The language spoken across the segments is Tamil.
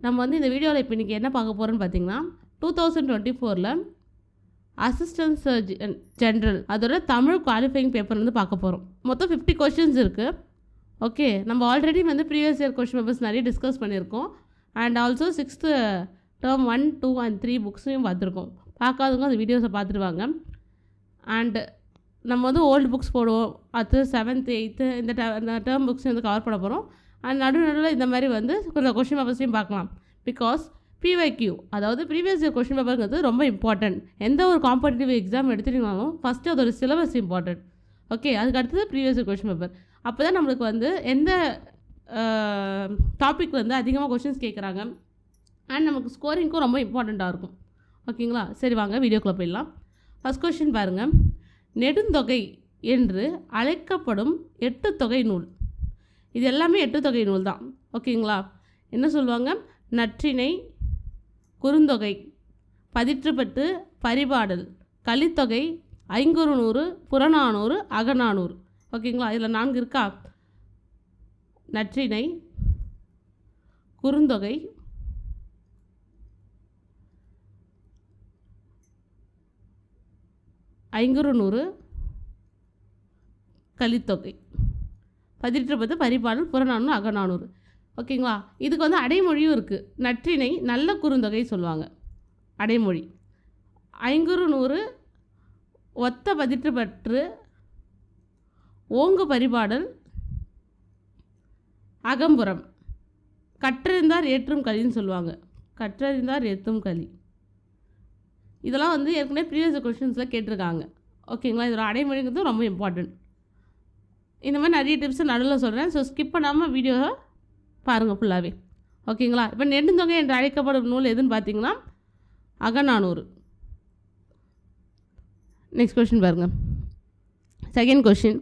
நம்ம வந்து இந்த வீடியோவில் இப்போ இன்றைக்கி என்ன பார்க்க போகிறோன்னு பார்த்தீங்கன்னா 2024 அசிஸ்டன்ட் சர்ஜன் ஜென்ரல் அதோட தமிழ் குவாலிஃபையிங் பேப்பர் வந்து பார்க்க போகிறோம். மொத்தம் 50 கொஷின்ஸ் இருக்குது. ஓகே, நம்ம ஆல்ரெடி வந்து ப்ரீவியஸ் இயர் கொஷின் பேப்பர்ஸ் நிறைய டிஸ்கஸ் பண்ணியிருக்கோம். And also 6th term 1, 2 and 3 புக்ஸையும் பார்த்துருக்கோம். பார்க்காதவங்க அந்த வீடியோஸை பார்த்துருவாங்க. அண்டு நம்ம வந்து ஓல்டு புக்ஸ் போடுவோம். அது 7th 8th இந்த டேர்ம் புக்ஸ் வந்து கவர் பண்ண போகிறோம். அண்ட் நடுவில் இந்த மாதிரி வந்து கொஞ்சம் கொஷின் பேப்பர்ஸையும் பார்க்கலாம். பிகாஸ் PYQ அதாவது ப்ரீவியஸ் இயர் கொஷின் பேப்பருங்கிறது ரொம்ப இம்பார்ட்டன்ட். எந்த ஒரு காம்படிட்டிவ் எக்ஸாம் எடுத்துட்டிங்கனாலும் ஃபஸ்ட்டு அதோட சிலபஸ் இம்பார்ட்டன்ட். ஓகே, அதுக்கு அடுத்தது ப்ரீவியஸ் இயர் கொஷின் பேப்பர். அப்போ தான் நம்மளுக்கு வந்து எந்த டாபிக் வந்து அதிகமாக கொஷின்ஸ் கேட்குறாங்க அண்ட் நமக்கு ஸ்கோரிங்க்கும் ரொம்ப இம்பார்ட்டண்ட்டாக இருக்கும். ஓகேங்களா, சரி வாங்க வீடியோக்குள்ளே போயிடலாம். ஃபஸ்ட் கொஷின் பாருங்கள். நெடுந்தொகை என்று அழைக்கப்படும் 8 தொகை நூல். இது எல்லாமே 8 தொகை நூல் தான். ஓகேங்களா, என்ன சொல்லுவாங்க? நற்றிணை, குறுந்தொகை, பதிற்றுப்பத்து, பரிபாடல், கலித்தொகை, ஐங்குறுநூறு, புறநானூறு, அகநானூறு. ஓகேங்களா, இதில் 4 இருக்கா? நற்றிணை, குறுந்தொகை, ஐங்குறுநூறு, கலித்தொகை, பதிற்றுப்பத்து, பரிபாடல், புறநானூறு, அகநானூறு. ஓகேங்களா, இதுக்கு வந்து அடைமொழியும் இருக்குது. நற்றிணை நல்ல குறுந்தொகை சொல்லுவாங்க, அடைமொழி. ஐங்குறுநூறு ஒத்த பதிற்றுப்பற்று, ஓங்கு பரிபாடல், அகம்புறம். கற்றறிந்தார் ஏற்றும் கலின்னு சொல்லுவாங்க, கற்றறிந்தார் ஏற்றும் கலி. இதெல்லாம் வந்து ஏற்கனவே ப்ரீவியஸ் கொஷின்ஸில் கேட்டிருக்காங்க. ஓகேங்களா, இதோட அடைமொழிங்கிறது ரொம்ப இம்பார்ட்டன்ட். இந்த மாதிரி நிறைய டிப்ஸை நடுவில் சொல்கிறேன். ஸோ ஸ்கிப் பண்ணாமல் வீடியோவை பாருங்கள் ஃபுல்லாகவே. ஓகேங்களா, இப்போ நெடுந்தொகை என்று அழைக்கப்படும் நூல் எதுன்னு பார்த்தீங்கன்னா அகநானூறு. நெக்ஸ்ட் கொஷின் பாருங்கள். Second question.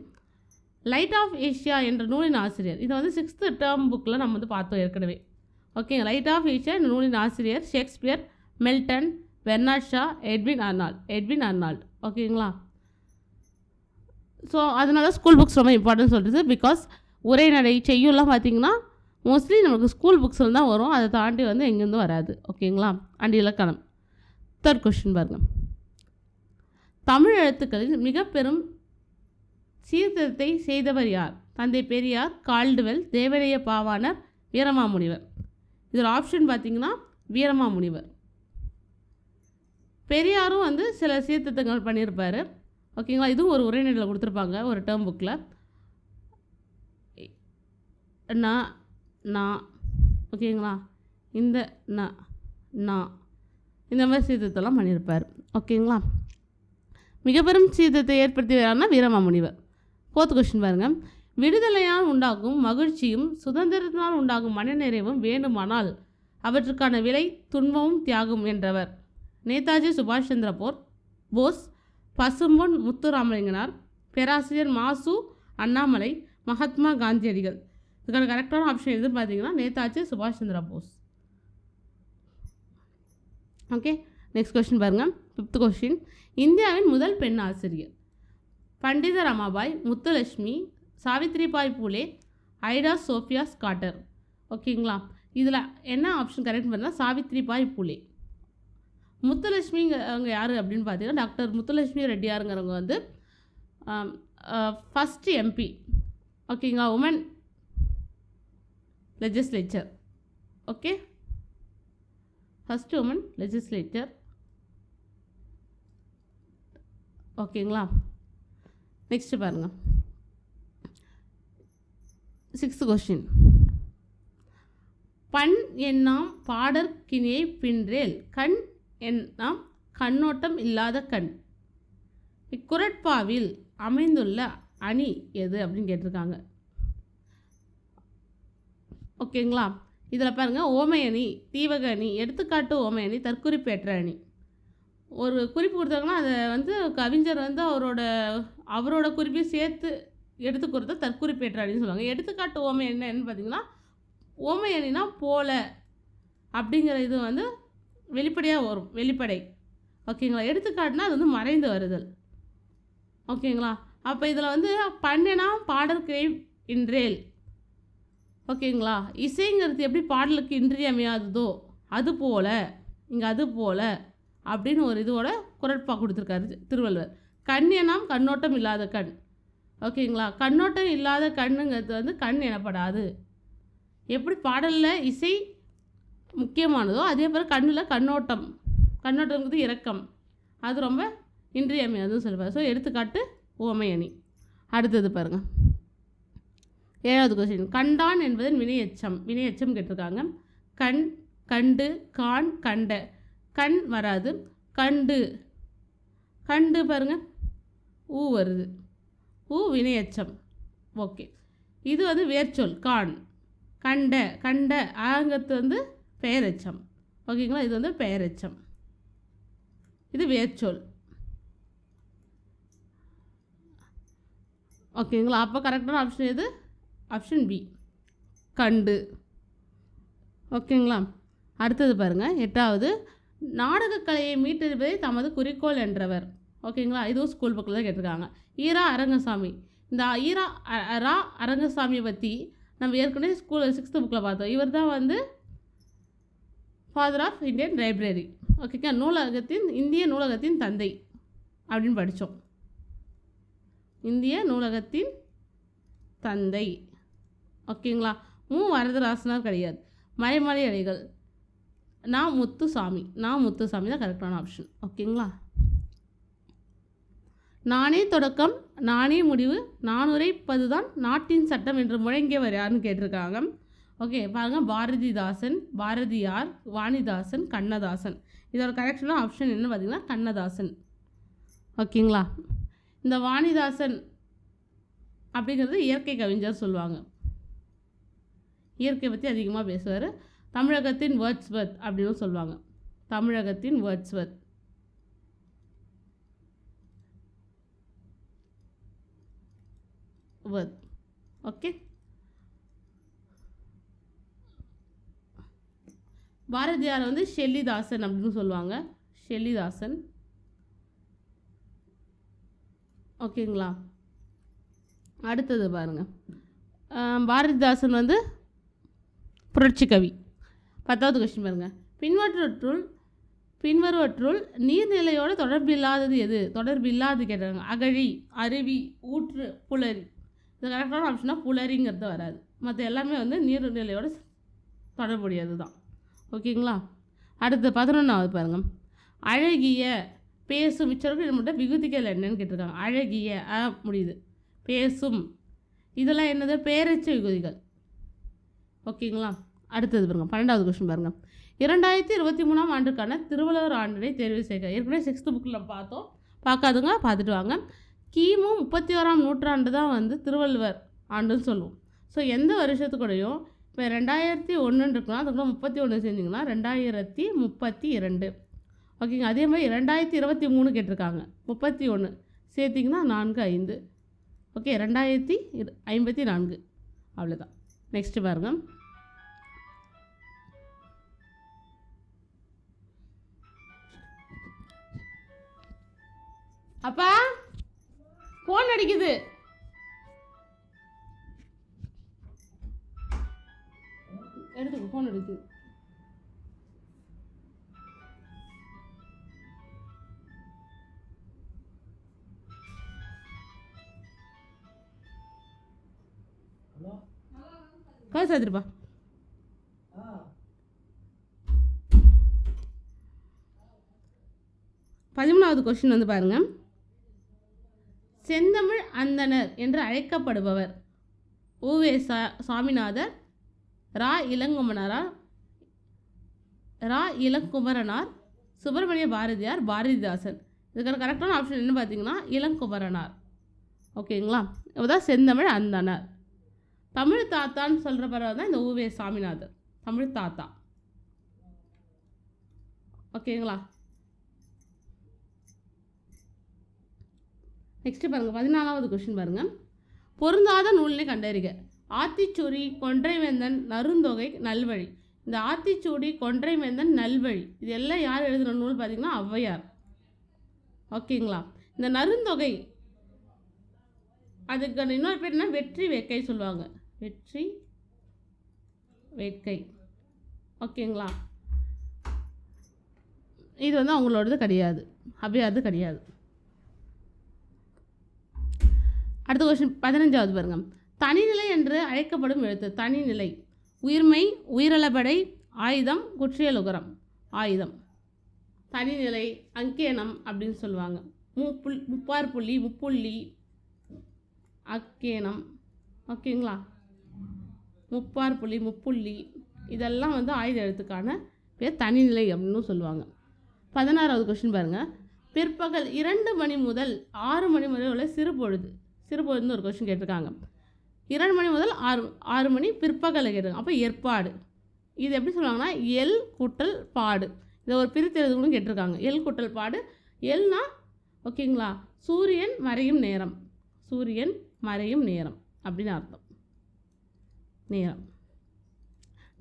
Light of Asia என்ற நூலின் ஆசிரியர். இதை வந்து 6th term புக்கில் நம்ம வந்து பார்த்தோம் ஏற்கனவே. ஓகேங்க, லைட் ஆஃப் ஏஷியா என்ற நூலின் ஆசிரியர் Shakespeare, Milton, Bernard Shaw, Edwin Arnold. ஓகேங்களா, ஸோ அதனால ஸ்கூல் புக்ஸ் ரொம்ப இம்பார்ட்டன்ட் சொல்கிறது. பிகாஸ் உரைநடை, செய்யுள்லாம் பார்த்திங்கன்னா மோஸ்ட்லி நமக்கு ஸ்கூல் புக்ஸில் தான் வரும். அதை தாண்டி வந்து எங்கேருந்து வராது. ஓகேங்களா, அண்ட் இலக்கணம். தேர்ட் கொஸ்டின் பாருங்கள். தமிழ் எழுத்துக்களில் மிக பெரும் சீர்திருத்தத்தை செய்தவர் யார்? தந்தை பெரியார், கால்டுவெல், தேவரைய பாவாணர், வீரமாமுனிவர். இதில் ஆப்ஷன் பார்த்திங்கன்னா வீரமாமுனிவர். பெரியாரும் வந்து சில சீர்திருத்தங்கள் பண்ணியிருப்பார். ஓகேங்களா, இதுவும் ஒரு உரைநடையில் கொடுத்துருப்பாங்க ஒரு டேர்ம் புக்கில். நான் ஓகேங்களா, இந்த நான் இந்த மாதிரி சீர்திருத்தம்லாம் பண்ணியிருப்பார். ஓகேங்களா, மிக பெரும் சீர்திருத்தத்தை ஏற்படுத்தியவரான வீரமாமுனிவர். ஃபோர்த் கொஸ்டின் பாருங்கள். விடுதலையால் உண்டாகும் மகிழ்ச்சியும் சுதந்திரத்தினால் உண்டாகும் மனநிறைவும் வேண்டுமானால் அவற்றுக்கான விலை துன்பமும் தியாகம் என்றவர். நேதாஜி சுபாஷ் சந்திர போஸ், பசும்பொன் முத்துராமலிங்கனார், பேராசிரியர் மாசு அண்ணாமலை, மகாத்மா காந்தியடிகள். இதுக்கான கரெக்டான ஆப்ஷன் எதுன்னு பார்த்தீங்கன்னா நேதாஜி சுபாஷ் Chandra Bose. Okay, next question பாருங்கள். 5th question. இந்தியாவின் முதல் பெண் ஆசிரியர். பண்டித ரமாபாய், முத்துலட்சுமி, சாவித்ரிபாய் பூலே, ஐடா சோஃபியா ஸ்காட்டர். ஓகேங்களா, இதில் என்ன ஆப்ஷன் கரெக்ட் பண்ணால் சாவித்ரிபாய் பூலே. முத்துலட்சுமி அவங்க யார் அப்படின்னு பார்த்தீங்கன்னா டாக்டர் முத்துலட்சுமி ரெட்டியாருங்கிறவங்க வந்து ஃபஸ்ட்டு MP. ஓகேங்களா, woman legislature. Okay, first woman legislature. ஓகேங்களா, நெக்ஸ்ட்டு பாருங்கள். 6th question. பண் எண்ணாம் பாடற்கினியை பின்றேல் கண் எண்ணாம் கண்ணோட்டம் இல்லாத கண். இக்குறட்பாவில் அமைந்துள்ள அணி எது அப்படின்னு கேட்டிருக்காங்க. ஓகேங்களா, இதில் பாருங்கள். ஓமை அணி, தீவக அணி, எடுத்துக்காட்டு ஓமை அணி, தற்குறிப்பேற்ற அணி. ஒரு குறிப்பு கொடுத்தாங்கன்னா அதை வந்து கவிஞர் வந்து அவரோட குறிப்பையும் சேர்த்து எடுத்து கொடுத்தா தற்குறிப்பேற்ற அணின்னு சொல்லுவாங்க. எடுத்துக்காட்டு ஓமை என்னன்னு பார்த்தீங்கன்னா ஓமை அணினா போல அப்படிங்கிற இது வந்து வெளிப்படையாக வரும், வெளிப்படை. ஓகேங்களா, எடுத்துக்காட்டுனா அது வந்து மறைந்து வருதல். ஓகேங்களா, அப்போ இதில் வந்து பண்ணனா பாடற்கினை இன்றேல். ஓகேங்களா? இசைங்கிறது எப்படி பாடலுக்கு இன்றியமையாததோ அது போல் இங்கே அது போல் அப்படின்னு ஒரு இதோட குறட்பா கொடுத்துருக்காரு திருவள்ளுவர். கண் எனாம் கண்ணோட்டம் இல்லாத கண். ஓகேங்களா? கண்ணோட்டம் இல்லாத கண்ணுங்கிறது வந்து கண் எனப்படாது. எப்படி பாடலில் இசை முக்கியமானதோ அதே போல் கண்ணில் கண்ணோட்டங்கிறது இரக்கம், அது ரொம்ப இன்றியமையாதுன்னு சொல்லுவார். ஸோ எடுத்துக்காட்டு உவமை அணி. அடுத்தது பாருங்கள், 7வது கொஸ்டின். கண்டான் என்பதன் வினையெச்சம் கேட்டிருக்காங்க. கண், கண்டு, கான், கண்ட. கண் வராது. கண்டு பாருங்கள், ஊ வருது. ஊ வினையெச்சம். ஓகே, இது வந்து வேர்ச்சொல். கான், கண்ட ஆங்கிறது வந்து பெயரெச்சம். ஓகேங்களா? இது வந்து பெயரெச்சம், இது வேர்ச்சொல். ஓகேங்களா? அப்போ கரெக்டான ஆப்ஷன் எது? ஆப்ஷன் பி, கண்டு. ஓகேங்களா? அடுத்தது பாருங்கள், 8வது. நாடகக்கலையை மீட்டெடுப்பதே தமது குறிக்கோள் என்றவர். ஓகேங்களா? இதுவும் ஸ்கூல் புக்கில் தான் கேட்டிருக்காங்க. ஈரா அரங்கசாமி. இந்த ரா அரங்கசாமியை பற்றி நம்ம ஏற்கனவே 6th புக்கில் பார்த்தோம். இவர் தான் வந்து ஃபாதர் ஆஃப் இந்தியன் லைப்ரரி. ஓகேங்களா? இந்திய நூலகத்தின் தந்தை அப்படின்னு படித்தோம். இந்திய நூலகத்தின் தந்தை. ஓகேங்களா? வரதராசனார் கிடையாது. மறைமலை அடிகள். முத்துசாமி தான் கரெக்டான ஆப்ஷன். ஓகேங்களா? நானே தொடக்கம் நானே முடிவு நான் உரைப்பதுதான் நாட்டின் சட்டம் என்று முழங்கியவர் யாருன்னு கேட்டிருக்காங்க. ஓகே பாருங்கள், பாரதிதாசன், பாரதியார், வாணிதாசன், கண்ணதாசன். இதோட கரெக்டான ஆப்ஷன் என்ன பார்த்தீங்கன்னா கண்ணதாசன். ஓகேங்களா? இந்த வாணிதாசன் அப்படிங்கிறது இயற்கை கவிஞர் சொல்லுவாங்க. இயற்கை பற்றி அதிகமாக பேசுவார். தமிழகத்தின் வேர்ட்ஸ்வர்த் அப்படின்னு சொல்லுவாங்க. தமிழகத்தின் வேர்ட்ஸ்வர்த். ஓகே, பாரதியார் வந்து ஷெல்லிதாசன் அப்படின்னு சொல்லுவாங்க. ஷெல்லிதாசன். ஓகேங்களா? அடுத்தது பாருங்கள், பாரதிதாசன் வந்து புரட்சி கவி. 10வது கொஸ்டின் பாருங்கள். பின்வருவற்றுள் நீர்நிலையோட தொடர்பில்லாதது எது? தொடர்பில்லாது கேட்டாங்க. அகழி, அருவி, ஊற்று, புலரி. இது கரெக்டான ஆப்ஷனாக புலரிங்கிறது வராது. மற்ற எல்லாமே வந்து நீர்நிலையோட தொடர்புடையது தான். ஓகேங்களா? அடுத்து 11வது பாருங்கள். அழகிய, பேசும். இச்சொற்கள் மட்டும் விகுதிகள் என்னன்னு கேட்டிருக்காங்க. அழகிய முடியுது. பேசும், இதெல்லாம் என்னது? பேரெச்ச விகுதிகள். ஓகேங்களா? அடுத்தது பாருங்கள், 12வது கொஸ்டின் பாருங்கள். 2023ஆம் ஆண்டுக்கான திருவள்ளுவர் ஆண்டினை தேர்வு செய்க. ஏற்கனவே 6th புக்கில் பார்த்தோம். பார்க்காதுங்க, பார்த்துட்டு வாங்க. கிமு 31ஆம் நூற்றாண்டு தான் வந்து திருவள்ளுவர் ஆண்டுன்னு சொல்லுவோம். ஸோ எந்த வருஷத்துக்கூடையும் இப்போ 2001 இருக்குன்னா அதுக்குள்ள 31 செஞ்சிங்கன்னா 2032. ஓகேங்க. அதே மாதிரி 2023 கேட்டிருக்காங்க. 31 சேர்த்திங்கன்னா 4, 5. ஓகே, 2054. அவ்வளோதான். நெக்ஸ்ட்டு பாருங்கள். அப்பா ஃபோன் அடிக்குது. எடுத்துக்கோ, ஃபோன் அடிக்குது. காசு எடுத்துருப்பா. பதிமூணாவது கொஸ்டின் வந்து பாருங்கள். செந்தமிழ் அந்தணர் என்று அழைக்கப்படுபவர் உவே சாமிநாதர், ரா இளங்குமரனார், சுப்பிரமணிய பாரதியார், பாரதிதாசன். இதுக்கான கரெக்டான ஆப்ஷன் என்ன பார்த்தீங்கன்னா இளங்குமரனார். ஓகேங்களா? இதுதான் செந்தமிழ் அந்தணர். தமிழ் தாத்தான்னு சொல்கிற பிறகு தான் இந்த உவே சாமிநாதர், தமிழ் தாத்தா. ஓகேங்களா? நெக்ஸ்ட்டு பாருங்கள், 14வது கொஸ்டின் பாருங்கள். பொருந்தாத நூலினை கண்டறிக. ஆத்திச்சூடி, கொன்றைவேந்தன், நருந்தொகை, நல்வழி. இந்த ஆத்திச்சூடி, கொன்றைவேந்தன், நல்வழி இது எல்லாம் யார் எழுதுகிற நூல் பார்த்திங்கன்னா ஔவையார். ஓகேங்களா? இந்த நருந்தொகை அதுக்கு இன்னொரு பேர் என்ன, வெற்றி வேக்கை சொல்லுவாங்க. வெற்றி வேட்கை. ஓகேங்களா, இது வந்து அவங்களோடது கிடையாது, அவ்வையாரது கிடையாது. அடுத்த கொஸ்டின் 15வது பாருங்க. தனிநிலை என்று அழைக்கப்படும் எழுத்து. தனிநிலை. உயிர்மை, உயிரளபடை, ஆயுதம், குற்றியல் உகரம். ஆயுதம். தனிநிலை, அங்கேனம் அப்படின்னு சொல்லுவாங்க. முப்பார் புள்ளி, முப்புள்ளி, அக்கேனம். ஓகேங்களா, முப்பார் புள்ளி, முப்புள்ளி, இதெல்லாம் வந்து ஆயுத எழுத்துக்கான பேர், தனிநிலை அப்படின்னு சொல்லுவாங்க. 16வது கொஸ்டின் பாருங்கள். பிற்பகல் 2 மணி முதல் 6 மணி வரை உள்ள சிறுபொழுது. சிறுபொழுதுன்னு ஒரு கொஸ்டின் கேட்டிருக்காங்க. 2 மணி முதல் 6 மணி பிற்பகலை கேட்டிருக்காங்க. அப்போ ஏற்பாடு. இது எப்படி சொல்லுவாங்கன்னா எல் கூட்டல் பாடு. இதை ஒரு பிரித்து எழுதுன்னு கேட்டிருக்காங்க. எல் கூட்டல் பாடு. எல்னா ஓகேங்களா சூரியன் மறையும் நேரம். சூரியன் மறையும் நேரம் அப்படின்னு அர்த்தம். நேரம்.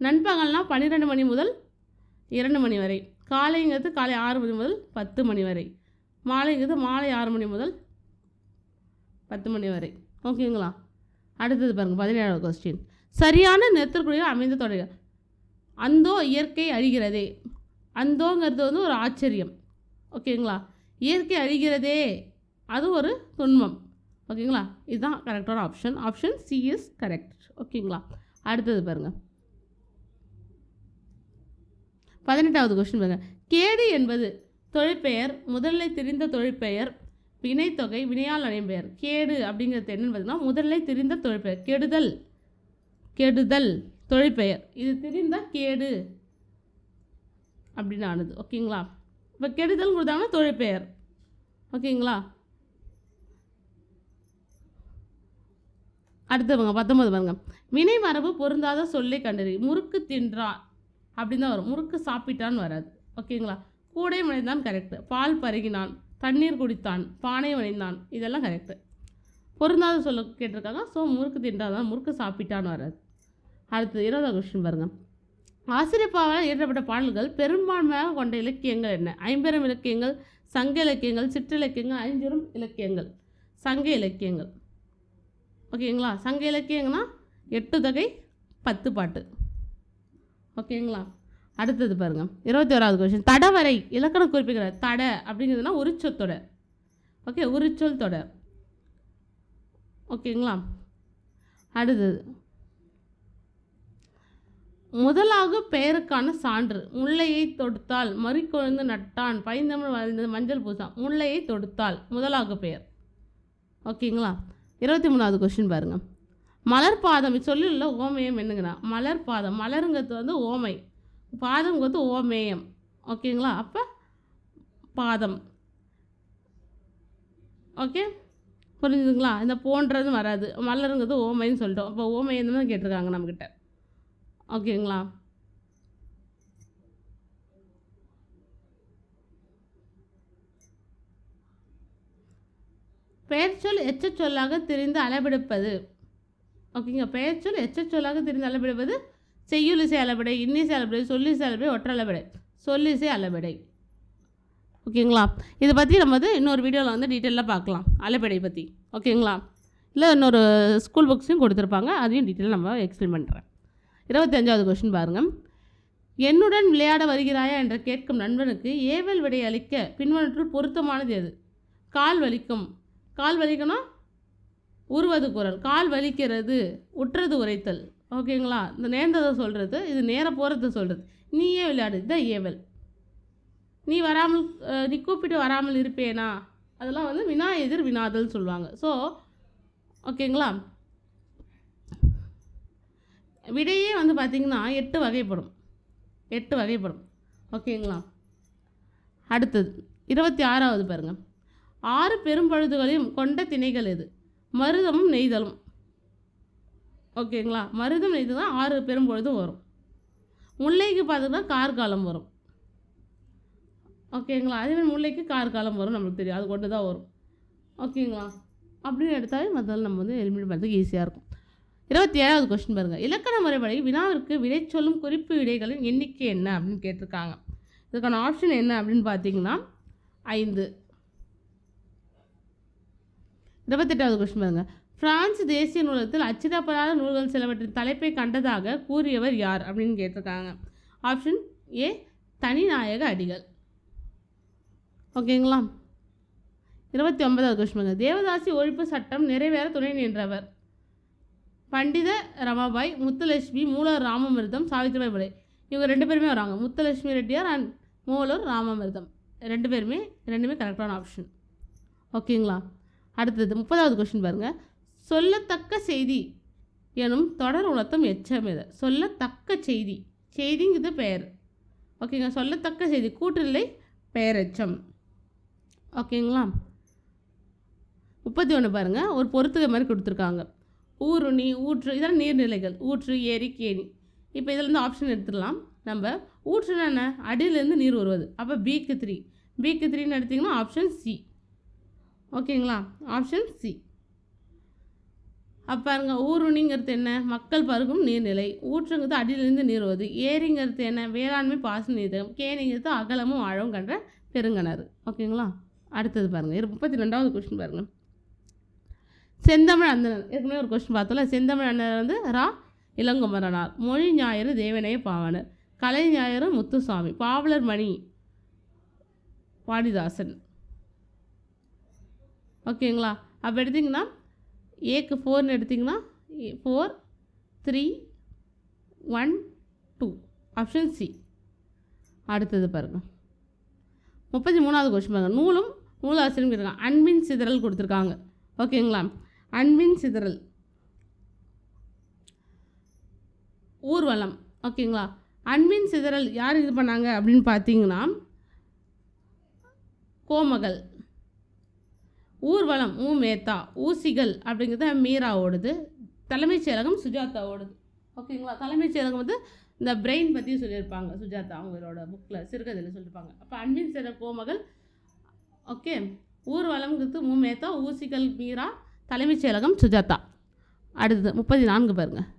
நண்பகல்னா 12 மணி முதல் 2 மணி வரை. காலைங்கிறது காலை 6 மணி முதல் 10 மணி வரை. மாலைங்கிறது மாலை 6 மணி முதல் 10 மணி வரை. ஓகேங்களா. அடுத்தது பாருங்கள் 17வது கொஸ்டின். சரியான நிறுத்தற்குரிய அமைந்த தொடர். அந்தோ இயற்கை அழிகிறதே. அந்தோங்கிறது வந்து ஒரு ஆச்சரியம். ஓகேங்களா. இயற்கை அழிகிறதே அது ஒரு துன்பம். ஓகேங்களா. இதுதான் கரெக்டான option. Option C is correct. ஓகேங்களா. அடுத்தது பாருங்கள் 18வது கொஸ்டின் பாருங்கள். கேடு என்பது தொழிற்பெயர், முதல்லை திரிந்த தொழிற்பெயர், வினைத்தொகை, வினையால் அணைப்பெயர். கேடு அப்படிங்கிறது என்னென்னு பார்த்தீங்கன்னா முதல்லை திரிந்த தொழிற்பெயர். கெடுதல், கெடுதல் தொழிற்பெயர். இது திரிந்த கேடு அப்படின்னு ஆனது. ஓகேங்களா. இப்போ கெடுதல் கொடுத்தாங்கன்னா தொழிற்பெயர். ஓகேங்களா. அடுத்தவங்க 19 பாருங்க. வினை மரபு பொருந்தாத சொல்லை கண்டறி. முறுக்கு தின்றான் அப்படின்னு தான் வரும். முறுக்கு சாப்பிட்டான்னு வராது. ஓகேங்களா. கூடை மனைந்தான் கரெக்டு. பால் பருகினான், தண்ணீர் குடித்தான், பானை வணைந்தான், இதெல்லாம் கரெக்டு. பொருந்தாத சொல்ல கேட்டிருக்காங்க. ஸோ முறுக்கு தின்றாதான், முறுக்கு சாப்பிட்டான்னு வராது. அடுத்து 20வது கொஸ்டின் பாருங்கள். ஆசிரியப்பாவால் இயற்றப்பட்ட பாடல்கள் பெரும்பான்மையாக கொண்ட இலக்கியங்கள் என்ன? 50 இலக்கியங்கள், சங்க இலக்கியங்கள், சிற்றிலக்கியங்கள், 5 இலக்கியங்கள். சங்க இலக்கியங்கள். ஓகேங்களா. சங்க இலக்கியங்கன்னா 8 தொகை 10 பாட்டு. ஓகேங்களா. அடுத்தது பாருங்கள் 21வது கொஸ்டின். தடவரை இலக்கணம் குறிப்பிக்கிற. தட அப்படிங்கிறதுனா உரிச்சொல் தொடர். ஓகே, உரிச்சொல் தொடர். ஓகேங்களா. அடுத்தது முதலாக பெயருக்கான சான்று. முல்லையை தொடுத்தால் மறிக்கொழுந்து நட்டான், பைந்தமிழ் வளர்ந்தது மஞ்சள் பூசா. முல்லையை தொடுத்தால் முதலாக பெயர். ஓகேங்களா. 23வது கொஸ்டின் பாருங்கள். மலர்பாதம் சொல்லில் உள்ள ஓமேயம் என்னங்கண்ணா? மலர்பாதம். மலருங்கிறது வந்து ஓமை, பாதங்கிறது ஓமேயம். ஓகேங்களா. அப்போ பாதம். ஓகே, புரிஞ்சுதுங்களா. இந்த போன்றது வராது. மலருங்கிறது ஓமைன்னு சொல்லிட்டோம். அப்போ ஓமையம் தான் கேட்டிருக்காங்க நம்மக்கிட்ட. ஓகேங்களா. பெயர்ச்சொல் எச்சச்சொல்லாக தெரிந்து அளவெடுப்பது. ஓகேங்க. பெயர்ச்சொல் எச்சச்சொல்லாக தெரிந்து அளவெடுப்பது செய்யுளிசை அளபடை, இன்னிசை அளபடை, சொல்லிசை அளபடை, ஒற்றளபடை. சொல்லிசை அளபடை. ஓகேங்களா. இதை பற்றி நம்ம வந்து இன்னொரு வீடியோவில் வந்து டீட்டெயிலாக பார்க்கலாம் அளபடை பற்றி. ஓகேங்களா. இல்லை இன்னொரு ஸ்கூல் புக்ஸையும் கொடுத்துருப்பாங்க, அதையும் டீட்டெயிலாக நம்ம எக்ஸ்பிளைன் பண்ணுறேன். 25வது கொஸ்டின் பாருங்கள். என்னுடன் விளையாட வருகிறாயா என்று கேட்கும் நண்பனுக்கு ஏவல் விடை அளிக்க பின்வற்றுள் பொருத்தமானது எது? கால் வலிக்கும். கால் வலிக்கணும் உருவது குரல். கால் வலிக்கிறது, உற்றது உரைத்தல். ஓகேங்களா. இந்த நேர்ந்ததை சொல்கிறது, இது நேர போகிறத சொல்கிறது. நீயே விளையாடு, இதுதான் ஏவல். நீ வராமல், நீ கூப்பிட்டு வராமல் இருப்பேனா, அதெல்லாம் வந்து வினா எதிர் வினாதல் சொல்லுவாங்க. ஸோ ஓகேங்களா. விடையே வந்து பார்த்திங்கன்னா 8 வகைப்படும். 8 வகைப்படும். ஓகேங்களா. அடுத்தது 26வது பாருங்கள். 6 பெரும்பழுதுகளையும் கொண்ட திணைகள் எது? மருதமும் நெய்தலும். ஓகேங்களா. மருதம் நெய்தல் தான் 6 பெரும்பொழுதும் வரும். முல்லைக்கு பார்த்தீங்கன்னா கார்காலம் வரும். ஓகேங்களா. அதேமாதிரி முல்லைக்கு கார்காலம் வரும், நம்மளுக்கு தெரியும், அது கொண்டு தான் வரும். ஓகேங்களா. அப்படின்னு எடுத்தாலே முதல்ல நம்ம வந்து எலிமினேட் பண்ணுறதுக்கு ஈஸியாக இருக்கும். 27வது கொஸ்டின் பாருங்கள். இலக்கண முறைப்படி வினாவிற்கு விடை சொல்லும் குறிப்பு விடைகளின் எண்ணிக்கை என்ன அப்படின்னு கேட்டிருக்காங்க. இதுக்கான ஆப்ஷன் என்ன அப்படின்னு பார்த்தீங்கன்னா 5. 28வது கொஸ்டின் பாருங்கள். பிரான்ஸ் தேசிய நூலகத்தில் அச்சிடப்படாத நூல்கள் சிலவற்றின் தலைப்பை கண்டதாக கூறியவர் யார் அப்படின்னு கேட்டிருக்காங்க. ஆப்ஷன் ஏ தனிநாயக அடிகள். ஓகேங்களா. 29வது கொஸ்டின். தேவதாசி ஒழிப்பு சட்டம் நிறைவேற துணை நின்றவர். பண்டித ரமாபாய், முத்துலட்சுமி, மூலர் ராமமிர்தம், சாவித்ரிபாய் புலே. இவங்க 2 பேருமே வராங்க. முத்துலட்சுமி ரெட்டியார் அண்ட் மூலர் ராமமிர்தம் ரெண்டுமே கரெக்டான ஆப்ஷன். ஓகேங்களா. அடுத்தது 30வது கொஸ்டின் பாருங்கள். சொல்லத்தக்க செய்தி எனும் தொடர் உணர்த்தம் எச்சம் எது? சொல்லத்தக்க செய்தி, செய்திங்கிறது பெயர். ஓகேங்க. சொல்லத்தக்க செய்தி கூற்றில்லை பெயரெச்சம். ஓகேங்களா. 31 பாருங்கள். ஒரு பொறுத்துக்க மாதிரி கொடுத்துருக்காங்க. ஊருணி, ஊற்று, இதெல்லாம் நீர்நிலைகள். ஊற்று, ஏரி, கேணி. இப்போ இதில் ஆப்ஷன் எடுத்துடலாம். நம்ம ஊற்றுனா என்ன? அடியிலேருந்து நீர் வருவது. அப்போ பிக்கு 3ன்னு எடுத்திங்கன்னா ஆப்ஷன் சி. ஓகேங்களா. Option C. அப்போ பாருங்க, ஊருணிங்கிறது என்ன? மக்கள் பருகும் நீர்நிலை. ஊற்றுங்கிறது அடியிலேருந்து நீர் வருவது. ஏரிங்கிறது என்ன? வேளாண்மை பாசன நீர்த்தகம். கேணிங்கிறது அகலமும் ஆழம் கண்ட பெருங்கணறு. ஓகேங்களா. அடுத்தது பாருங்கள். 32வது கொஸ்டின் பாருங்கள். செந்தமிழ் அந்தனர். ஏற்கனவே ஒரு கொஸ்டின் பார்த்தோம்ல. செந்தமிழ் அந்தனர் வந்து ரா இளங்குமரனார். மொழி ஞாயிறு தேவனைய பாவனர். கலை ஞாயிறு முத்துசாமி. பாவலர் மணி வாடிதாசன். ஓகேங்களா. அப்போ எடுத்திங்கன்னா ஏக்கு 4ன்னு எடுத்திங்கன்னா 4, 3, 1, 2 ஆப்ஷன் சி. அடுத்தது பாருங்கள். 33வது கொஸ்டின் பாருங்கள். நூலும் நூலாசிரியரும் கேட்டிருக்காங்க. அன்பின் சிதறல் கொடுத்துருக்காங்க. ஓகேங்களா. அன்பின் சிதறல். ஊர்வலம். ஓகேங்களா. அன்பின் சிதறல் யார் இது பண்ணாங்க அப்படின்னு பார்த்தீங்கன்னா கோமகள். ஊர்வலம் மேத்தா. ஊசிகள் அப்படிங்கிறது மீரா ஓடுது. தலைமைச் செயலகம் சுஜாதா ஓடுது. ஓகேங்களா. தலைமைச் செயலகம் வந்து இந்த பிரெயின் பற்றி சொல்லியிருப்பாங்க சுஜாதா அவங்களோட புக்கில் சிறுகதையில் சொல்லியிருப்பாங்க. அப்போ அன்பின் சிதறல் கோமகள். ஓகே. ஊர்வலம்ங்கிறது மேத்தா. ஊசிகள் மீரா. தலைமைச் செயலகம் சுஜாதா. அடுத்தது 34 பாருங்கள்.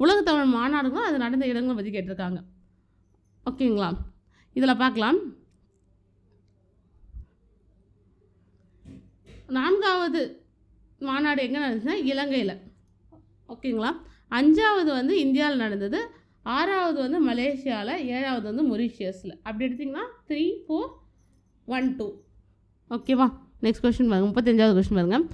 உலகத்தமிழ் மாநாடுகளும் அது நடந்த இடங்களை பற்றி கேட்டிருக்காங்க. ஓகேங்களா. இதில் பார்க்கலாம். 4வது மாநாடு எங்கே நடந்துச்சுன்னா இலங்கையில். ஓகேங்களா. 5வது வந்து இந்தியாவில் நடந்தது. 6வது வந்து மலேசியாவில். 7வது வந்து மொரிஷியஸில். அப்படி எடுத்திங்கன்னா 3, 4, 1, 2. ஓகேவா. நெக்ஸ்ட் கொஸ்டின் பாருங்கள். 35வது கொஸ்டின் பாருங்கள்.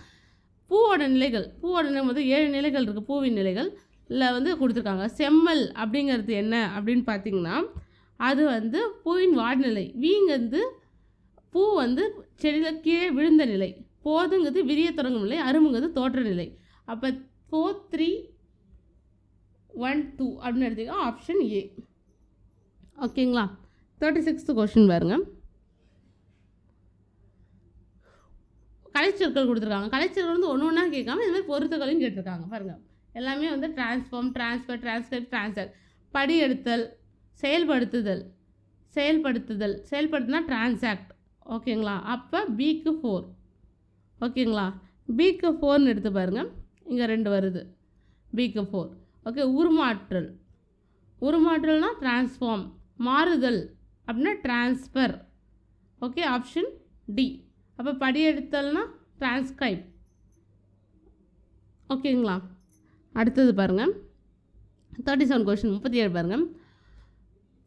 பூவோட நிலைகள். பூவோட நிலை வந்து 7 நிலைகள் இருக்குது. பூவின் நிலைகள் இல்லை வந்து கொடுத்துருக்காங்க. செம்மல் அப்படிங்கிறது என்ன அப்படின்னு பார்த்தீங்கன்னா அது வந்து பூவின் வாடிநிலை. வீங்கிறது பூ வந்து செடியில் கீழே விழுந்த நிலை. போதுங்கிறது விரிய தொடங்கும் நிலை. அரும்புங்கிறது தோற்ற நிலை. அப்போ 4, 3, 1, 2 அப்படின்னு எடுத்திங்கன்னா ஆப்ஷன் ஏ. ஓகேங்களா. 36th கொஸ்டின் பாருங்கள். கலைச்சொற்கள் கொடுத்துருக்காங்க. கலைச்சொற்கள் வந்து ஒன்று ஒன்றா கேட்காம இதுமாதிரி பொருத்துக்களையும் கேட்டிருக்காங்க. பாருங்கள். எல்லாமே வந்து டிரான்ஸ்ஃபார்ம், டிரான்ஸ்ஃபர், டிரான்ஸ்கிரைப், டிரான்ஸ்ஃபர். படி எடுத்தல், செயல்படுத்துனா டிரான்சாக்ட். ஓகேங்களா. அப்போ பிக்கு 4. ஓகேங்களா. பிக்கு 4ன்னு எடுத்து பாருங்கள். இங்கே 2 வருது. பிக்கு 4. ஓகே. உருமாற்றல்னா டிரான்ஸ்ஃபார்ம். மாறுதல் அப்படின்னா டிரான்ஸ்ஃபர். ஓகே. Option D. அப்போ படி எடுத்தல்னா டிரான்ஸ்கிரைப். ஓகேங்களா. அடுத்தது பாருங்கள். 37 கொஸ்டின். 37 பாருங்கள்.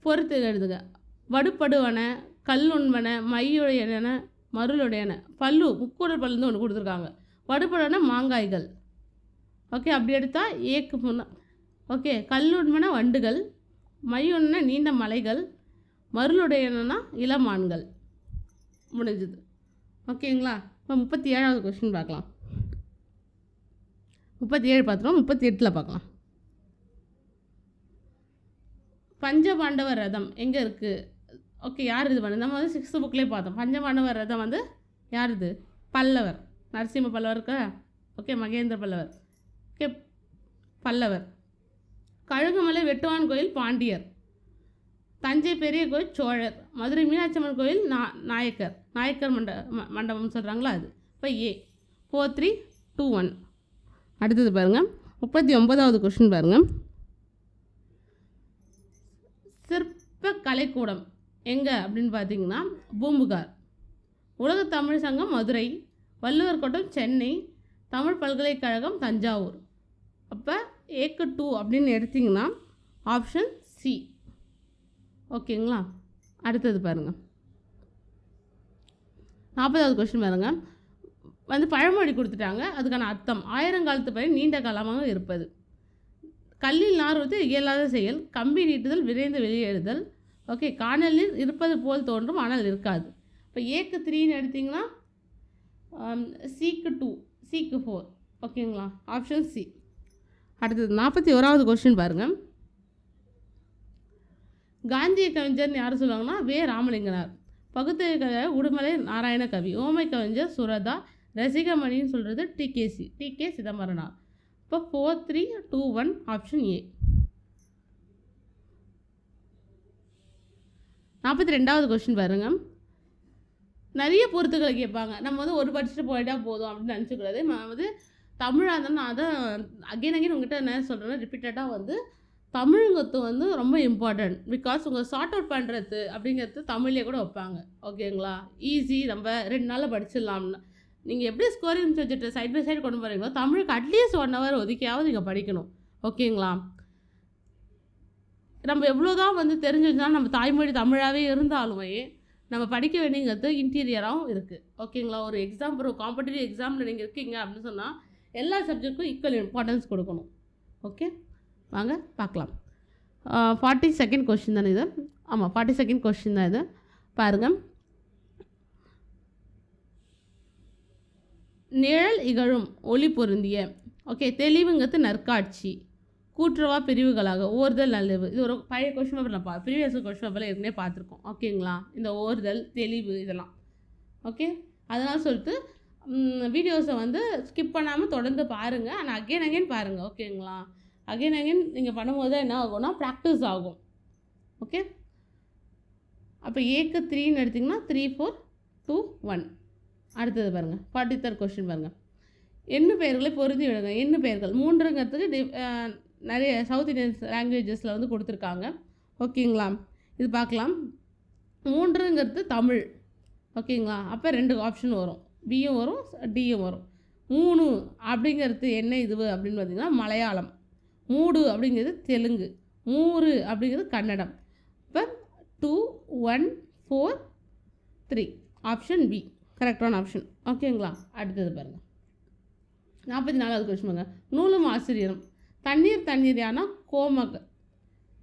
பொறுத்து எழுதுக. வடுப்படுவன, கல்லுண்பன, மையுடையன, மருளுடையன. பல்லு முக்கூடல் பல்லுன்னு ஒன்று கொடுத்துருக்காங்க. வடுப்படுவன மாங்காய்கள். ஓகே. அப்படி எடுத்தால் ஏக்கு முன்னா. ஓகே. கல்லுண்பன வண்டுகள், மையுண்ண நீண்ட மலைகள், மருளுடையனா இளமான்கள். முடிஞ்சுது. ஓகேங்களா. இப்போ 37வது கொஸ்டின் பார்க்கலாம். 37 பார்த்துருவோம். 38 பார்க்கலாம். பஞ்சபாண்டவர் ரதம் எங்கே இருக்குது? ஓகே. யார் இது பண்ணது? நம்ம வந்து 6th புக்லேயே பார்த்தோம். பஞ்சபாண்டவர் ரதம் வந்து யார் இது? பல்லவர். நரசிம்ம பல்லவர் இருக்கா. ஓகே. மகேந்திர பல்லவர். ஓகே. பல்லவர். கழுகுமலை வெட்டுவான் கோயில் பாண்டியர். தஞ்சை பெரிய கோயில் சோழர். மதுரை மீனாட்சி அம்மன் கோயில் நாயக்கர் மண்டபம் சொல்கிறாங்களா அது. இப்போ ஏ. 4, 3, 2, 1. அடுத்தது பாருங்கள். 39வது கொஸ்டின் பாருங்கள். சிற்ப கலைக்கூடம் எங்கே அப்படின்னு பார்த்தீங்கன்னா பூம்புகார். உலகத்தமிழ் சங்கம் மதுரை. வள்ளுவர் கோட்டம் சென்னை. தமிழ் பல்கலைக்கழகம் தஞ்சாவூர். அப்போ ஏக்கு 2 அப்படின்னு எடுத்திங்கன்னா ஆப்ஷன் சி. ஓகேங்களா? அடுத்தது பாருங்கள், 40வது கொஸ்டின் பாருங்கள். பழமொழி கொடுத்துட்டாங்க, அதுக்கான அர்த்தம். ஆயிரங்காலத்து பயிர் நீண்ட காலமாக இருப்பது. கல்லில் நார்வது இயலாத செயல், கம்பி நீட்டுதல் விரைந்து வெளியேறுதல். ஓகே, காணல் நீர் இருப்பது போல் தோன்றும் ஆனால் இருக்காது. இப்போ ஏக்கு 3ன்னு எடுத்திங்கன்னா சிக்கு 2, சிக்கு 4. ஓகேங்களா? Option C. அடுத்தது 41வது கொஸ்டின் பாருங்கள். காந்திய கவிஞர்னு யார் சொல்லுவாங்கன்னா வே. ராமலிங்கனார். பகுத்தறிவு கவிஞர் உடுமலை நாராயண கவி. ஓமை கவிஞர் சுரதா. ரசிகமணின்னு சொல்கிறது டி.கே. சிதம்பரனார். இப்போ 4, 3, 2, 1 ஆப்ஷன் ஏ. 42வது கொஸ்டின் பாருங்கள். நிறைய பொறுத்துக்களை கேட்பாங்க. நம்ம ஒரு படிச்சுட்டு போயிட்டா போதும் அப்படின்னு நினச்சிக்கூடாது. நான் தமிழாக இருந்தாலும் நான் அதை அகைன் உங்கள்கிட்ட என்ன சொல்கிறேன்னா ரிப்பீட்டடாக தமிழுங்கிறது ரொம்ப இம்பார்ட்டன்ட். பிகாஸ் உங்கள் சார்ட் அவுட் பண்ணுறது அப்படிங்கிறது தமிழ்லேயே கூட வைப்பாங்க. ஓகேங்களா? ஈஸி, நம்ம 2 நாளில் படிச்சிடலாம்னு. நீங்கள் எப்படி ஸ்கோரிங் வச்சுட்டு சைட் பை சைடு கொண்டு போகிறீங்களோ தமிழுக்கு அட்லீஸ்ட் 1 hour ஒதுக்கியாவது நீங்கள் படிக்கணும். ஓகேங்களா? நம்ம எவ்வளோ தான் தெரிஞ்சு வச்சாலும் நம்ம தாய்மொழி தமிழாகவே இருந்தாலுமே நம்ம படிக்க வேண்டியங்கிறது இன்டீரியராகவும் இருக்குது. ஓகேங்களா? ஒரு எக்ஸாம், ஒரு காம்படிட்டிவ் எக்ஸாமில் நீங்கள் இருக்கீங்க அப்படின்னு சொன்னால் எல்லா சப்ஜெக்ட்டுக்கும் ஈக்குவல் இம்பார்ட்டன்ஸ் கொடுக்கணும். ஓகே, வாங்க பார்க்கலாம். 42nd கொஸ்டின் தானே இது? ஆமாம், 42nd கொஸ்டின் தான் இது. பாருங்கள், நிழல் இகழும் ஒளி பொருந்திய. ஓகே, தெளிவுங்கிறது நற்காட்சி. கூட்டுறவா பிரிவுகளாக ஓர்தல் நல்லிவு. இது ஒரு பழைய கொஸ்டின் பேப்பர் நான் ப்ரீவியஸ் கொஸ்டின் பேப்பரில் ஏற்கனவே பார்த்துருக்கோம். ஓகேங்களா? இந்த ஓர்தல் தெளிவு இதெல்லாம். ஓகே, அதனால் சொல்லிட்டு வீடியோஸை ஸ்கிப் பண்ணாமல் தொடர்ந்து பாருங்கள். ஆனால் அகைன் பாருங்கள். ஓகேங்களா? அகைன் நீங்கள் பண்ணும்போது தான் என்ன ஆகும்னா ப்ராக்டிஸ் ஆகும். ஓகே, அப்போ ஏக்கு 3ன்னு எடுத்திங்கன்னா 3, 4, 2, 1. அடுத்தது பாருங்கள், 43rd கொஸ்டின் பாருங்கள். எண்ணு பெயர்களை பொருந்தி விடுங்க. எண்ணு பெயர்கள் 3ங்கிறதுக்கு நிறைய சவுத் இந்தியன் லாங்குவேஜஸில் கொடுத்துருக்காங்க. ஓகேங்களா? இது பார்க்கலாம். 3ங்கிறது தமிழ். ஓகேங்களா? அப்போ 2 ஆப்ஷன் வரும், பியும் வரும் டியும் வரும். 3 அப்படிங்கிறது என்ன இது அப்படின்னு பார்த்திங்கன்னா மலையாளம். 3 அப்படிங்கிறது தெலுங்கு. 3 அப்படிங்கிறது கன்னடம். இப்போ 2, 1, 4, 3 ஆப்ஷன் பி கரெக்டான ஆப்ஷன். ஓகேங்களா? அடுத்தது பாருங்கள், 44வது கொஸ்டின் பாருங்கள். நூலும் ஆசிரியரும். தண்ணீர் யானா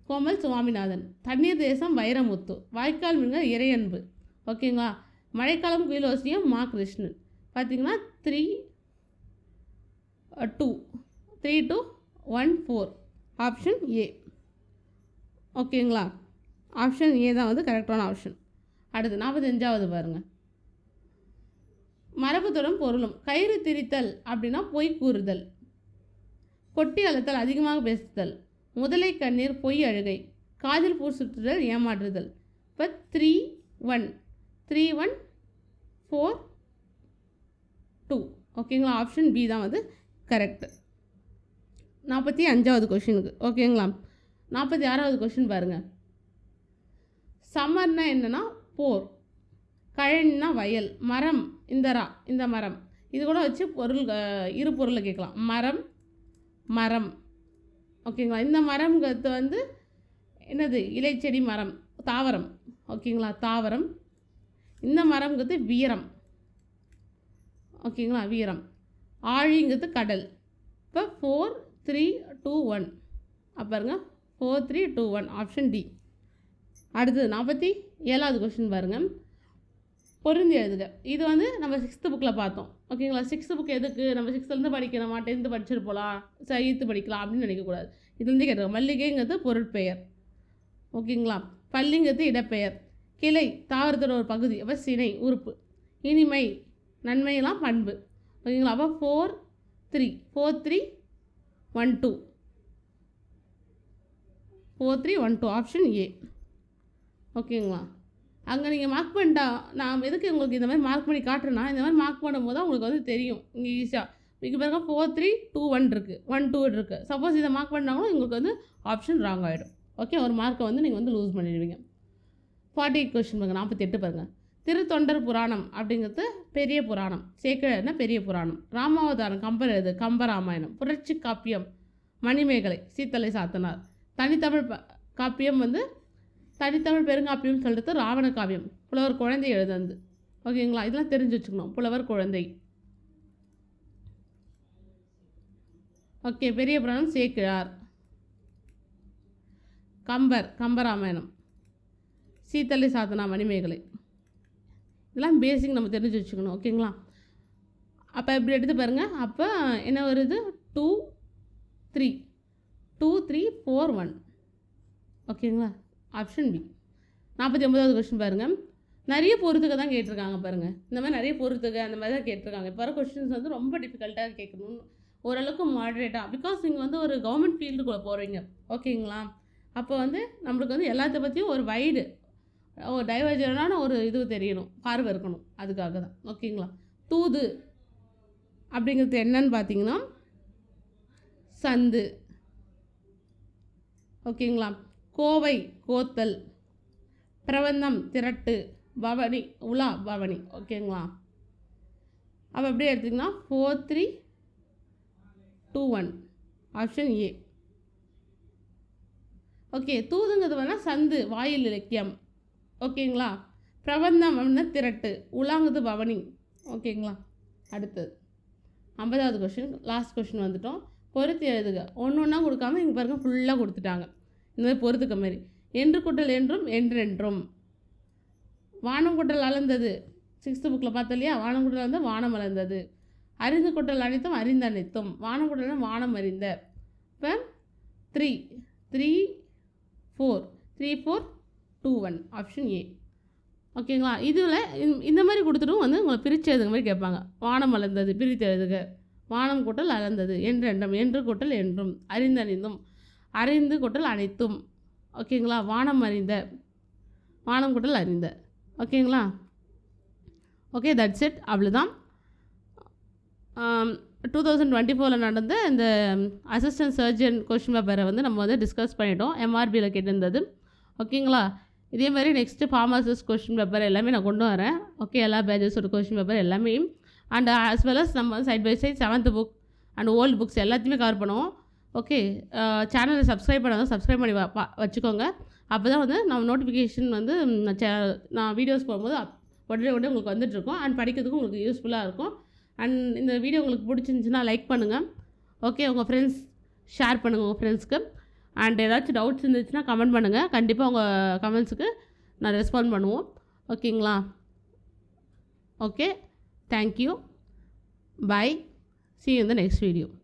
கோமல் சுவாமிநாதன். தண்ணீர் தேசம் வைரமுத்து. வாய்க்கால் மீன்க இறையன்பு. ஓகேங்களா? மழைக்காலம் குயிலோசியம் மா கிருஷ்ணன். பார்த்திங்கன்னா 3, 2, 1, 4 ஆப்ஷன் ஏ. ஓகேங்களா? ஆப்ஷன் ஏ தான் கரெக்டான ஆப்ஷன். அடுத்து 45வது பாருங்கள். மரபுத்தொடும் பொருளும். கயிறு திரித்தல் அப்படின்னா பொய் கூறுதல். கொட்டி அழுத்தல் அதிகமாக பேசுதல். முதலை கண்ணீர் பொய் அழுகை. காதில் பூ சுற்றுதல் ஏமாற்றுதல். இப்போ 3, 1, 4, 2. ஓகேங்களா? ஆப்ஷன் பி தான் கரெக்டு. 45வது கொஷினுக்கு. ஓகேங்களா? 46வது கொஷின் பாருங்கள். சம்மர்னா என்னென்னா போர். கழனினா வயல். மரம் இந்த மரம். இது கூட வச்சு இரு பொருளை கேட்கலாம். மரம். ஓகேங்களா? இந்த மரம்ங்கிறது என்னது? இலைச்செடி மரம், தாவரம். ஓகேங்களா? தாவரம். இந்த மரம்ங்கிறது வீரம். ஓகேங்களா? வீரம். ஆழிங்கிறது கடல். இப்போ 4, 3, 2, 1 பாருங்க. 4, 3, 2, 1 ஆப்ஷன் டி. அடுத்தது 47வது கொஸ்டின் பாருங்கள். பொருந்தி எழுதுக. இது நம்ம 6th புக்கில் பார்த்தோம். ஓகேங்களா? 6th புக் எதுக்கு? நம்ம 6th படிக்கணுமா, 10th படிச்சுட்டு போகலாம், 8th படிக்கலாம் அப்படின்னு நினைக்கக்கூடாது. இதுலேருந்து கேட்டிருக்கோம். மல்லிகைங்கிறது பொருட்பெயர். ஓகேங்களா? பள்ளிங்கிறது இடப்பெயர். கிளை தாவரத்தோட ஒரு பகுதி. அப்போ சினை உறுப்பு. இனிமை நன்மையெல்லாம் பண்பு. ஓகேங்களா? அப்போ 4, 3, 1, 2 4, 3, 1, 2 ஆப்ஷன் ஏ. ஓகேங்களா? அங்கே நீங்கள் மார்க் பண்ணிட்டா, நான் எதுக்கு உங்களுக்கு இந்த மாதிரி மார்க் பண்ணி காட்டுறேன்னா, இந்த மாதிரி மார்க் பண்ணும்போது தான் உங்களுக்கு தெரியும். இங்கே ஈஸியாக இங்கே பாருங்க 4, 3, 2, 1 இருக்குது, 1, 2 இருக்குது. சப்போஸ் இதை மார்க் பண்ணாலும் உங்களுக்கு ஆப்ஷன் ராங் ஆகிடும். ஓகே, ஒரு மார்க்கை நீங்கள் லூஸ் பண்ணிடுவீங்க. 48 கொஸ்டின் பாருங்கள். 48 பாருங்கள். திருத்தொண்டர் புராணம் அப்படிங்கிறது பெரிய புராணம், சேக்கிழார்னா பெரிய புராணம். ராமாவதாரம் கம்பர் எழுது கம்பராமாயணம். புரட்சி காப்பியம் மணிமேகலை சீத்தலை சாத்தனார். தனித்தமிழ் காப்பியம் வந்து தனித்தமிழ் பெருங்காப்பியம் சொல்கிறது ராவண காவியம், புலவர் குழந்தை எழுதுந்து. ஓகேங்களா, இதெல்லாம் தெரிஞ்சு வச்சுக்கணும், புலவர் குழந்தை. ஓகே, பெரிய புராணம் சேக்கிழார். கம்பராமாயணம், சீத்தலை சாத்தனா மணிமேகலை. இதெல்லாம் பேசிக் நம்ம தெரிஞ்சு வச்சுக்கணும். ஓகேங்களா, அப்போ இப்படி எடுத்து பாருங்கள். அப்போ என்ன வருது? 2 3 2 3 4 1. ஓகேங்களா, ஆப்ஷன் பி. 49வது கொஸ்டின் பாருங்கள். நிறைய பொறுத்துக்க தான் கேட்டிருக்காங்க பாருங்கள். இந்த மாதிரி நிறைய பொறுத்துக்க அந்த மாதிரி தான் கேட்டிருக்காங்க. இப்போ வர கொஸ்டின்ஸ் வந்து ரொம்ப டிஃபிகல்ட்டாக கேட்கணும், ஓரளவுக்கு மாடரேட்டாக. பிகாஸ் நீங்கள் வந்து ஒரு கவர்மெண்ட் ஃபீல்டுக்குள்ளே போகிறீங்க. ஓகேங்களா, அப்போ வந்து நம்மளுக்கு வந்து எல்லாத்த பற்றியும் ஒரு வைடு, ஒரு டைவர்ஜனான ஒரு இது தெரியணும், பார்வை இருக்கணும். அதுக்காக தான். ஓகேங்களா, தூது அப்படிங்கிறது என்னன்னு பார்த்தீங்கன்னா சந்து. ஓகேங்களா, கோவை கோத்தல், பிரபந்தம் திரட்டு, பவனி உலா பவனி. ஓகேங்களா, அப்போ அப்படியே எடுத்திங்கன்னா 4 3 2 1 ஆப்ஷன் ஏ. ஓகே, தூதுங்கிறது வேணால் சந்து, வாயில் இலக்கியம். ஓகேங்களா, பிரபந்தம் அப்படின்னா திரட்டு, உலாங்குது பவனி. ஓகேங்களா, அடுத்தது 50வது கொஸ்டின், லாஸ்ட் கொஸ்டின் வந்துட்டோம். பொறுத்து எழுதுக. ஒன்று ஒன்றா கொடுக்காம இங்கே பாருங்கள் ஃபுல்லாக கொடுத்துட்டாங்க. இந்த மாதிரி பொறுத்துக்க மாதிரி. என்று கூட்டல் என்றும், என்றென்றும். வானம் கூட்டல் அளந்தது, 6th புக்கில் பார்த்தோம் இல்லையா? வானம் கூட்டல் வந்து வானம் அளந்தது. அறிந்து கூட்டல் அனைத்தும், அறிந்த அனைத்தும். வானம் கூட்டல் வானம் அறிந்த. இப்போ 3 3 4 3 4 2 1 ஆப்ஷன் ஏ. ஓகேங்களா, இதில் இந்த மாதிரி கொடுத்துட்டும் வந்து உங்களை பிரித்து எழுதுங்க மாதிரி கேட்பாங்க. வானம் அளந்தது பிரித்து எழுதுக. வானம் கூட்டல் அளந்தது, என்றென்றும், என்று கூட்டல் என்றும், அறிந்தறிந்தும், அறிந்து கூட்டல் அனைத்தும். ஓகேங்களா, வானம் அறிந்த, வானம் கூட்டல் அறிந்த. ஓகேங்களா, ஓகே, தட்ஸ் இட். அவ்வளோதான். 2024 நடந்த இந்த அசிஸ்டன்ட் சர்ஜன் கொஸ்டின் பேப்பரை வந்து நம்ம வந்து டிஸ்கஸ் பண்ணிட்டோம். MRBயில் கேட்டிருந்தது. ஓகேங்களா, இதே மாதிரி நெக்ஸ்ட்டு ஃபார்மசிஸ்ட் கொஸ்டின் பேப்பர் எல்லாமே நான் கொண்டு வரேன். ஓகே, எல்லா பேஜஸோட கொஸ்டின் பேப்பர் எல்லாமே. அண்ட் ஆஸ் வெல் அஸ் நம்ம side by side 7th book and old books எல்லாத்தையுமே கவர் பண்ணுவோம். ஓகே, சேனலை சப்ஸ்கிரைப் பண்ணாதான் சப்ஸ்கிரைப் பண்ணி வச்சுக்கோங்க. அப்போ தான் வந்து நம்ம நோட்டிஃபிகேஷன் வந்து நான் வீடியோஸ் போகும்போது உடனே உங்களுக்கு வந்துட்டுருக்கோம். அண்ட் படிக்கிறதுக்கும் உங்களுக்கு யூஸ்ஃபுல்லாக இருக்கும். அண்ட் இந்த வீடியோ உங்களுக்கு பிடிச்சிருந்துச்சின்னா லைக் பண்ணுங்கள். ஓகே, உங்கள் ஃப்ரெண்ட்ஸ் ஷேர் பண்ணுங்கள் உங்கள் ஃப்ரெண்ட்ஸ்க்கு. அண்ட் ஏதாச்சும் டவுட்ஸ் இருந்துச்சுன்னா கமெண்ட் பண்ணுங்கள். கண்டிப்பாக உங்கள் கமெண்ட்ஸுக்கு நான் ரெஸ்பாண்ட் பண்ணுவோம். ஓகேங்களா, okay, thank you, bye, see you in the next video.